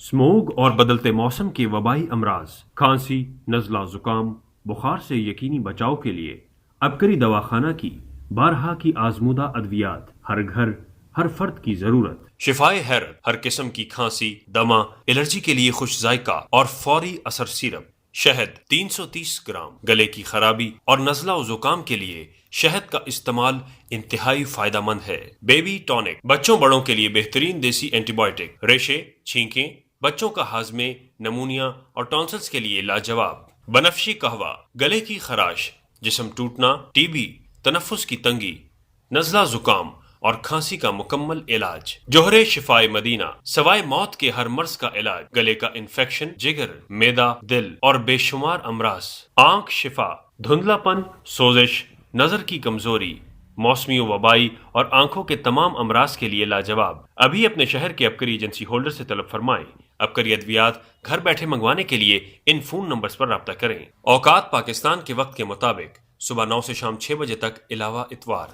Smog اور بدلتے موسم کے وبائی امراض کھانسی، نزلہ، زکام، بخار سے یقینی بچاؤ کے لیے عبقری دواخانہ کی بارہا کی آزمودہ ادویات ہر گھر ہر فرد کی ضرورت۔ شفائے حیرت، ہر قسم کی کھانسی، دمہ، الرجی کے لیے خوش ذائقہ اور فوری اثر سیرپ۔ شہد 330 گرام، گلے کی خرابی اور نزلہ و زکام کے لیے شہد کا استعمال انتہائی فائدہ مند ہے۔ بیبی ٹونک، بچوں بڑوں کے لیے بہترین دیسی اینٹی بائیوٹک، ریشے، چھینکیں، بچوں کا ہاضمے، نمونیا اور ٹونسلز کے لیے لاجواب۔ بنفشی قہوہ، گلے کی خراش، جسم ٹوٹنا، ٹی بی، تنفس کی تنگی، نزلہ، زکام اور کھانسی کا مکمل علاج۔ جوہر شفائے مدینہ، سوائے موت کے ہر مرض کا علاج، گلے کا انفیکشن، جگر، معدہ، دل اور بے شمار امراض۔ آنکھ شفا، دھندلا پن، سوزش، نظر کی کمزوری، موسمی و وبائی اور آنکھوں کے تمام امراض کے لیے لاجواب۔ ابھی اپنے شہر کے عبقری ایجنسی ہولڈر سے طلب فرمائیں۔ عبقری ادویات گھر بیٹھے منگوانے کے لیے ان فون نمبرز پر رابطہ کریں۔ اوقات پاکستان کے وقت کے مطابق صبح 9 سے شام 6 بجے تک، علاوہ اتوار۔